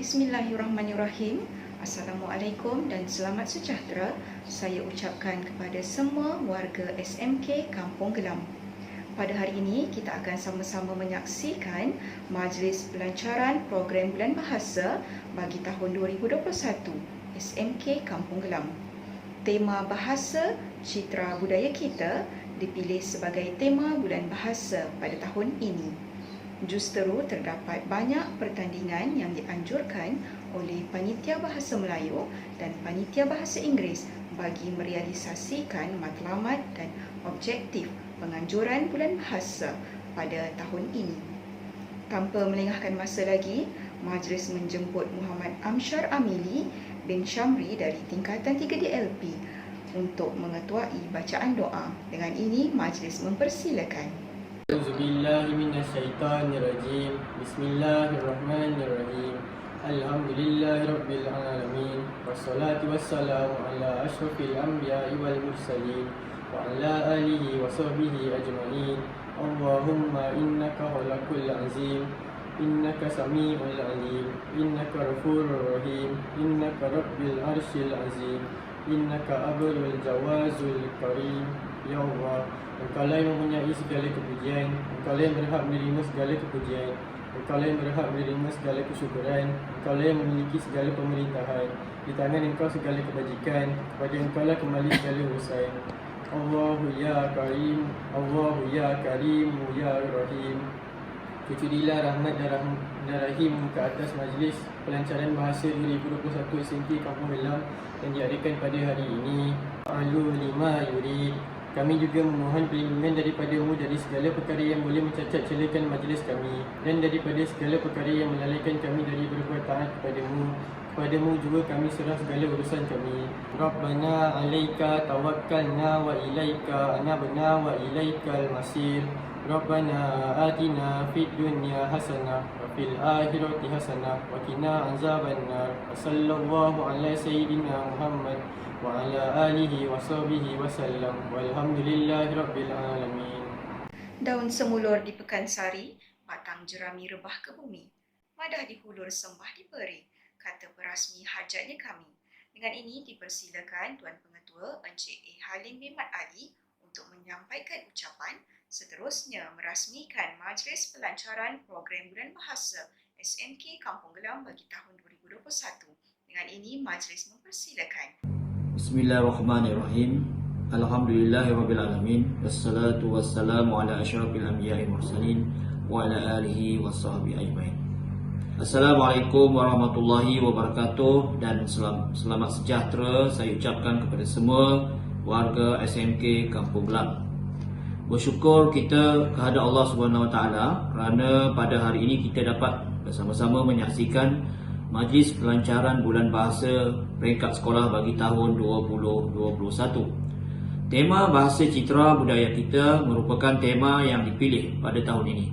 Bismillahirrahmanirrahim. Assalamualaikum dan selamat sejahtera saya ucapkan kepada semua warga SMK Kampung Gelam. Pada hari ini kita akan sama-sama menyaksikan majlis pelancaran program bulan bahasa bagi tahun 2021 SMK Kampung Gelam. Tema bahasa citra budaya kita dipilih sebagai tema bulan bahasa pada tahun ini. Justeru terdapat banyak pertandingan yang dianjurkan oleh Panitia Bahasa Melayu dan Panitia Bahasa Inggeris bagi merealisasikan matlamat dan objektif penganjuran bulan bahasa pada tahun ini. Tanpa melengahkan masa lagi, majlis menjemput Muhammad Amsyar Amili bin Syamri dari tingkatan 3 DLP untuk mengetuai bacaan doa. Dengan ini, majlis mempersilakan. A'udzubillahi minasyaitonirrajim. Bismillahirrahmanirrahim. Alhamdulillahirabbil alamin. Wassalatu wassalamu ala asyrafil anbiya'i wal mursalin wa ala alihi wa sahbihi ajma'in. Allahumma innaka khalaqul azim. Innaka sami'ul alim. Innaka ghafurur rahim. Innaka rabbil arsyil azim. Innaka abrul jawazul karim. Ya Allah, Engkau lah yang mempunyai segala kepujian, Engkau lah yang berhak menerima segala kepujian, Engkau lah yang berhak menerima segala kesyukuran, Engkau lah yang memiliki segala pemerintahan. Di tangan Engkau segala kebajikan, kepada Engkau lah kembali segala urusan. Allahu ya Karim, Allahu ya Karim, ya Rahim. Cucurilah rahmat dan rahim ke atas majlis pelancaran bahasa 2021 SMK Kampung Gelam yang diadakan pada hari ini. Alu lima yurid. Kami juga memohon perlindungan daripada-Mu dari segala perkara yang boleh mencacat celakan majlis kami dan daripada segala perkara yang melalaikan kami dari berbuat taat kepada-Mu. Kepadamu juga kami serah segala urusan kami. Rabbana alaika tawakkalna wa ilaika anabna wa ilaikal masir. Rabbana atina fid dunya hasanah wa fil akhirati hasanah wa qina azabannar. Sallallahu ala sayyidina Muhammad wa ala alihi wa sahbihi wa sallam. Walhamdulillahirabbil alamin. Daun semulur di Pekansari, batang jerami rebah ke bumi. Madah dihulur sembah diberi, kata perasmi hajatnya kami. Dengan ini dipersilakan Tuan Pengetua Encik A. Halim bin Mat Ali untuk menyampaikan ucapan, seterusnya merasmikan majlis pelancaran program bulan bahasa SMK Kampung Gelam bagi tahun 2021. Dengan ini majlis mempersilakan. Bismillahirrahmanirrahim. Alhamdulillahirabbil alamin. Wassalatu wassalamu ala asyrafil anbiya'i mursalin wa ala alihi washabbihi ajmain. Assalamualaikum warahmatullahi wabarakatuh dan selamat sejahtera saya ucapkan kepada semua warga SMK Kampung Gelam. Bersyukur kita kehadap Allah Subhanahu Wa Taala kerana pada hari ini kita dapat bersama-sama menyaksikan majlis pelancaran bulan bahasa peringkat sekolah bagi tahun 2021. Tema bahasa citra budaya kita merupakan tema yang dipilih pada tahun ini.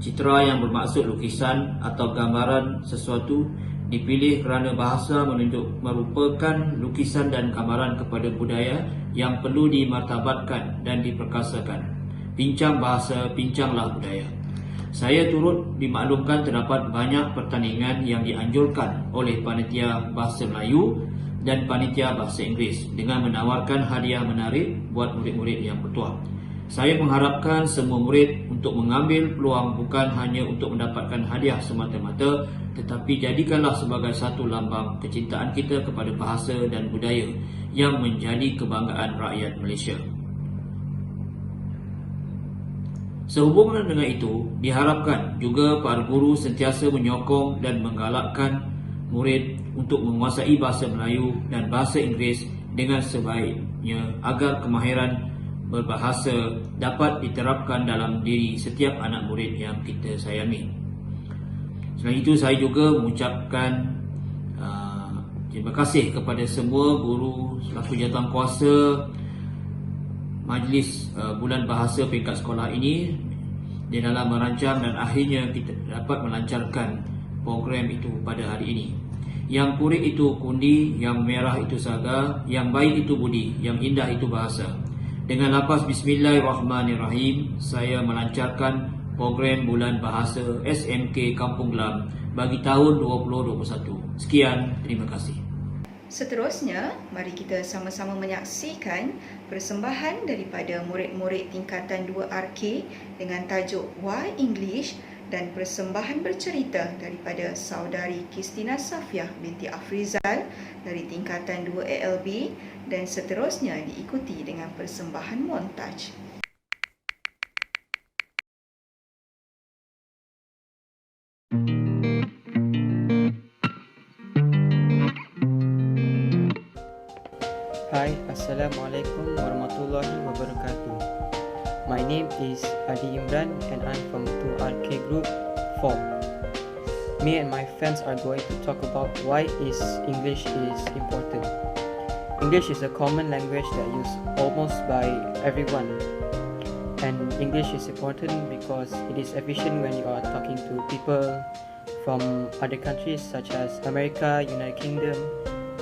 Citra yang bermaksud lukisan atau gambaran sesuatu dipilih kerana bahasa merupakan lukisan dan gambaran kepada budaya yang perlu dimartabatkan dan diperkasakan. Bincang bahasa, bincanglah budaya. Saya turut dimaklumkan terdapat banyak pertandingan yang dianjurkan oleh Panitia Bahasa Melayu dan Panitia Bahasa Inggeris dengan menawarkan hadiah menarik buat murid-murid yang bertuah. Saya mengharapkan semua murid untuk mengambil peluang bukan hanya untuk mendapatkan hadiah semata-mata, tetapi jadikanlah sebagai satu lambang kecintaan kita kepada bahasa dan budaya yang menjadi kebanggaan rakyat Malaysia. Sehubungan dengan itu, diharapkan juga para guru sentiasa menyokong dan menggalakkan murid untuk menguasai bahasa Melayu dan bahasa Inggeris dengan sebaiknya agar kemahiran berbahasa dapat diterapkan dalam diri setiap anak murid yang kita sayangi. Selain itu, saya juga mengucapkan terima kasih kepada semua guru selaku jawatankuasa majlis bulan bahasa peringkat sekolah ini di dalam merancang dan akhirnya kita dapat melancarkan program itu pada hari ini. Yang kurik itu kundi, yang merah itu saga, yang baik itu budi, yang indah itu bahasa. Dengan lafaz Bismillahirrahmanirrahim, saya melancarkan program bulan bahasa SMK Kampung Glam bagi tahun 2021. Sekian, terima kasih. Seterusnya, mari kita sama-sama menyaksikan persembahan daripada murid-murid tingkatan 2RK dengan tajuk Why English dan persembahan bercerita daripada saudari Kristina Safiah binti Afrizal dari tingkatan 2 ALB dan seterusnya diikuti dengan persembahan montaj. Hai, Assalamualaikum warahmatullahi wabarakatuh. My name is Adi Imran and I'm from 2RK Group 4. Me and my friends are going to talk about why English is important. English is a common language that used almost by everyone. And English is important because it is efficient when you are talking to people from other countries such as America, United Kingdom,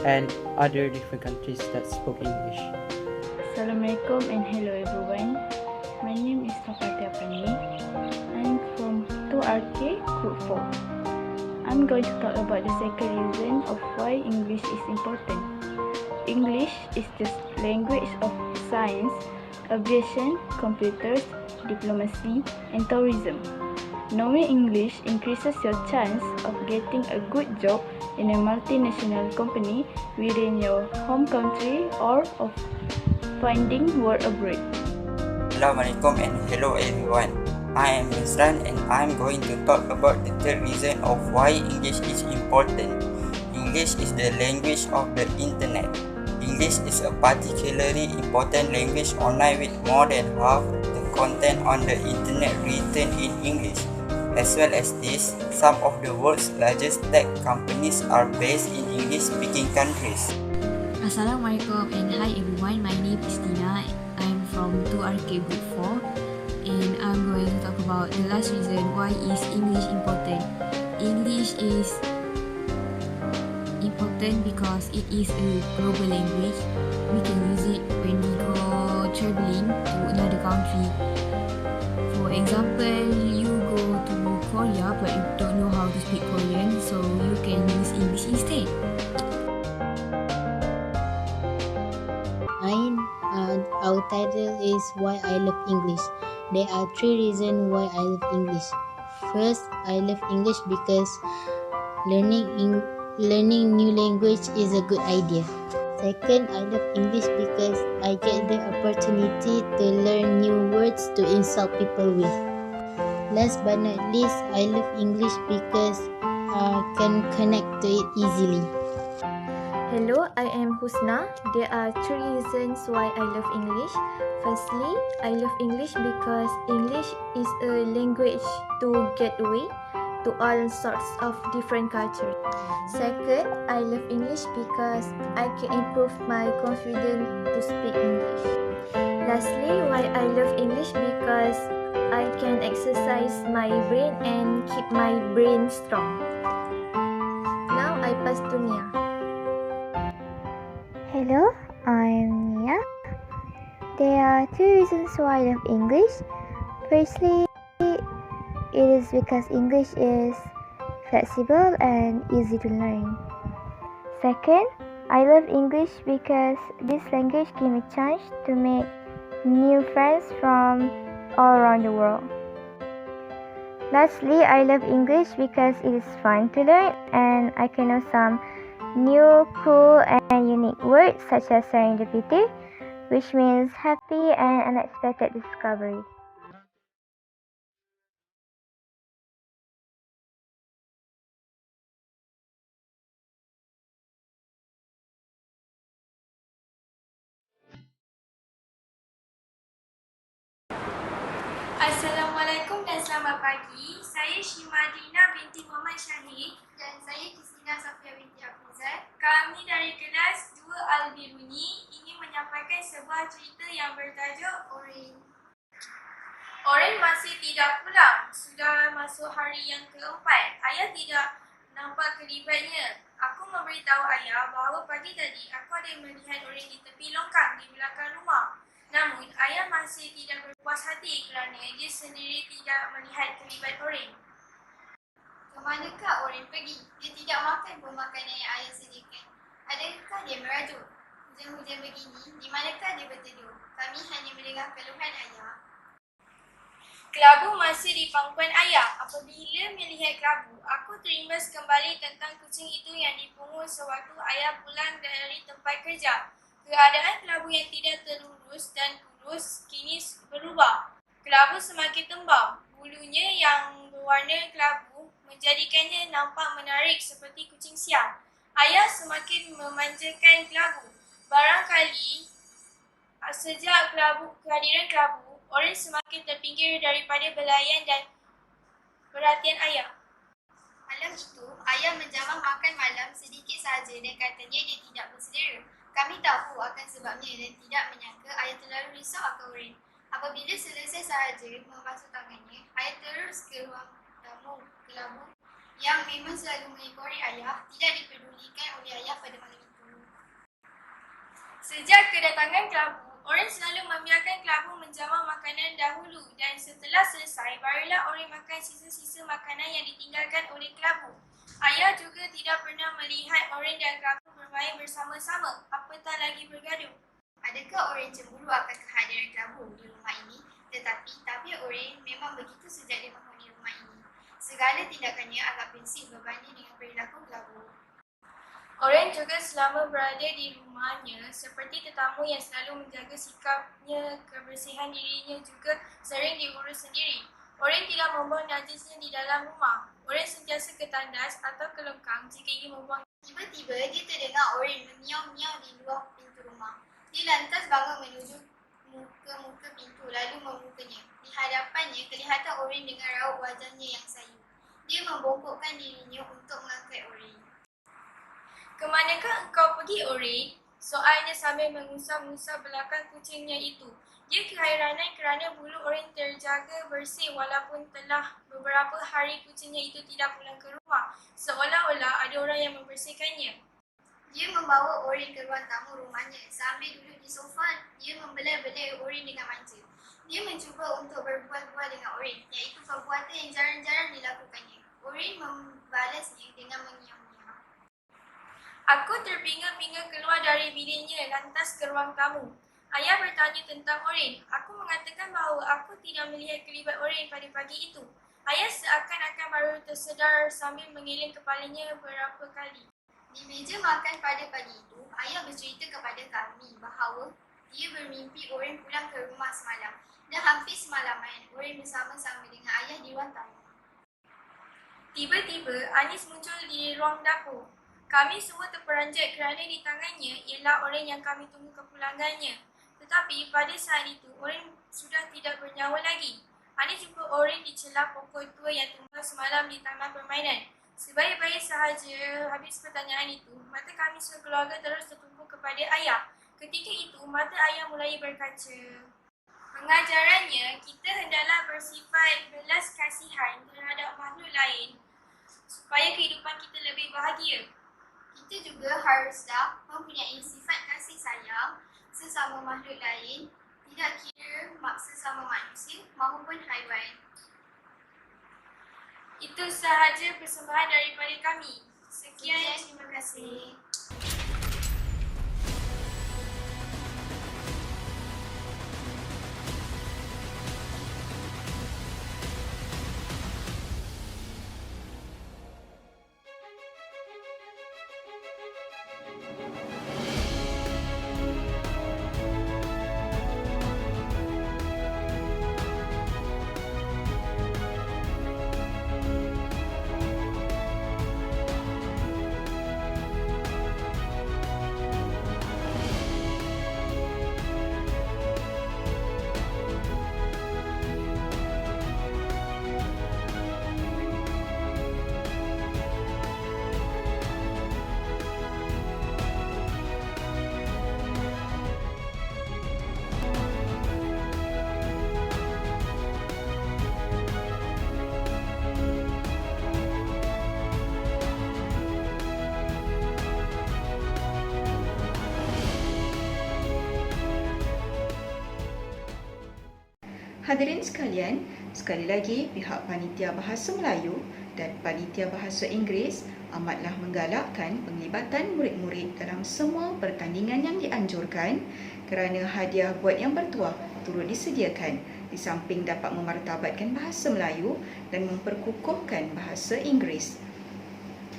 and other different countries that spoke English. Assalamualaikum and hello everyone. My name is Fafatia Pani. I'm from 2RK Group 4. I'm going to talk about the second reason of why English is important. English is the language of science, aviation, computers, diplomacy, and tourism. Knowing English increases your chance of getting a good job in a multinational company within your home country or of finding work abroad. Assalamualaikum and hello everyone. I am Misran and I am going to talk about the third reason of why English is important. English is the language of the internet. English is a particularly important language online with more than half the content on the internet written in English. As well as this, some of the world's largest tech companies are based in English-speaking countries. Assalamualaikum and hi everyone, my name is Tina. I'm from 2RK Group 4 and I'm going to talk about the last reason why is English important. English is important because it is a global language. We can use it when we go traveling to another country. For example, you go to Korea but you don't know how to speak Korean, so you can use English instead. Our title is Why I Love English. There are 3 reasons why I love English. First, I love English because learning new language is a good idea. Second, I love English because I get the opportunity to learn new words to insult people with. Last but not least, I love English because I can connect to it easily. Hello, I am Husna. There are 3 reasons why I love English. Firstly, I love English because English is a language to get away to all sorts of different cultures. Second, I love English because I can improve my confidence to speak English. Lastly, why I love English because I can exercise my brain and keep my brain strong. Now I pass to Mia. Hello, I'm Mia. There are 2 reasons why I love English. Firstly, it is because English is flexible and easy to learn. Second, I love English because this language gives me a chance to make new friends from all around the world. Lastly, I love English because it is fun to learn and I can know some new, cool, and unique words such as serendipity, which means happy and unexpected discovery. Assalamualaikum dan selamat pagi. Saya Shimadina binti Muhammad Syahid dan saya Kristina Safiah binti Afrizal. Kami dari kelas 2 Al-Biruni ingin menyampaikan sebuah cerita yang bertajuk Oren. Oren masih tidak pulang. Sudah masuk hari yang keempat. Ayah tidak nampak kelibatnya. Aku memberitahu ayah bahawa pagi tadi aku ada melihat Oren di tepi longkang di belakang rumah. Namun, ayah masih tidak berpuas hati kerana dia sendiri tidak melihat kelibat Oren. Kemanakah Oren pergi? Dia tidak makan pun makanan yang ayah sediakan. Adakah dia merajuk? Hujan-hujan begini, di manakah dia berteduh? Kami hanya mendengar keluhan ayah. Kelabu masih di pangkuan ayah. Apabila melihat kelabu, aku terimbas kembali tentang kucing itu yang dipungut sewaktu ayah pulang dari tempat kerja. Keadaan kelabu yang tidak terurus dan kurus kini berubah. Kelabu semakin tembam. Bulunya yang berwarna kelabu menjadikannya nampak menarik seperti kucing siam. Ayah semakin memanjakan kelabu. Barangkali sejak kehadiran kelabu, Oren semakin terpinggir daripada belayan dan perhatian ayah. Malam itu, ayah menjamah makan malam sedikit sahaja dan katanya dia tidak berselera. Kami tahu akan sebabnya dan tidak menyangka ayah terlalu risau akan Oren. Apabila selesai sahaja membasuh tangannya, ayah terus ke ruang tamu kelabu yang memang selalu mengikori ayah, tidak dipedulikan oleh ayah pada malam itu. Sejak kedatangan kelabu, Oren selalu membiarkan kelabu menjamah makanan dahulu dan setelah selesai, barulah Oren makan sisa-sisa makanan yang ditinggalkan oleh kelabu. Ayah juga tidak pernah melihat Oren dan kelabu bermain bersama-sama, apatah lagi bergaduh. Adakah Oren cemburu akan kehadiran kelabu di rumah ini? Tetapi tabia Oren memang begitu sejak dia menghuni rumah ini. Segala tindakannya agak prinsip berbanding dengan perilaku kelabu. Oren juga selama berada di rumahnya seperti tetamu yang selalu menjaga sikapnya, kebersihan dirinya juga sering diurus sendiri. Oren tidak membuang najisnya di dalam rumah. Oren sentiasa ketandas atau kelengkang jika ingin membuang. Tiba-tiba dia terdengar Oren memiau-miau di luar pintu rumah. Dia lantas bangun menuju muka pintu lalu membukanya. Di hadapannya kelihatan Oren dengan raut wajahnya yang sayu. Dia membongkokkan dirinya untuk mengangkat Oren. Kemanakah engkau pergi, Oren? Soalnya sambil mengusap-ngusap belakang kucingnya itu. Dia keheranan kerana bulu Oren terjaga bersih walaupun telah beberapa hari kucingnya itu tidak pulang ke rumah. Seolah-olah ada orang yang membersihkannya. Dia membawa Oren ke ruang tamu rumahnya. Sambil duduk di sofa, dia membelai-belai Oren dengan manja. Dia mencuba untuk berbual-bual dengan Oren, iaitu perbuatan yang jarang-jarang dilakukannya. Oren membalasnya dengan mengiam. Aku terpinga-pinga keluar dari biliknya lantas ke ruang tamu. Ayah bertanya tentang Oren. Aku mengatakan bahawa aku tidak melihat kelibat Oren pada pagi itu. Ayah seakan-akan baru tersedar sambil mengeleng kepalanya beberapa kali. Di meja makan pada pagi itu, ayah bercerita kepada kami bahawa dia bermimpi Oren pulang ke rumah semalam. Dan hampir semalaman, Oren bersama-sama dengan ayah di ruang tamu. Tiba-tiba, Anis muncul di ruang dapur. Kami semua terperanjat kerana di tangannya ialah Oren yang kami tunggu kepulangannya. Tetapi pada saat itu, Oren sudah tidak bernyawa lagi. Anis jumpa Oren di celah pokok tua yang tumbang semalam di taman permainan. Sebaik-baik sahaja habis pertanyaan itu, mata kami sekeluarga terus tertumpu kepada ayah. Ketika itu, mata ayah mulai berkaca. Pengajarannya, kita hendaklah bersifat belas kasihan terhadap makhluk lain supaya kehidupan kita lebih bahagia. Kita juga haruslah mempunyai sifat kasih sayang sesama makhluk lain, tidak kira sesama manusia maupun haiwan. Itu sahaja persembahan daripada kami. Sekian, terima kasih. Hadirin sekalian, sekali lagi pihak Panitia Bahasa Melayu dan Panitia Bahasa Inggeris amatlah menggalakkan penglibatan murid-murid dalam semua pertandingan yang dianjurkan kerana hadiah buat yang bertuah turut disediakan di samping dapat memartabatkan bahasa Melayu dan memperkukuhkan bahasa Inggeris.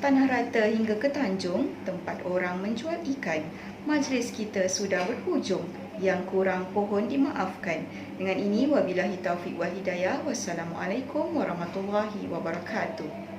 Tanah rata hingga ke Tanjung, tempat orang menjual ikan, majlis kita sudah berhujung. Yang kurang pohon dimaafkan. Dengan ini, wabillahi taufiq wal hidayah. Wassalamualaikum warahmatullahi wabarakatuh.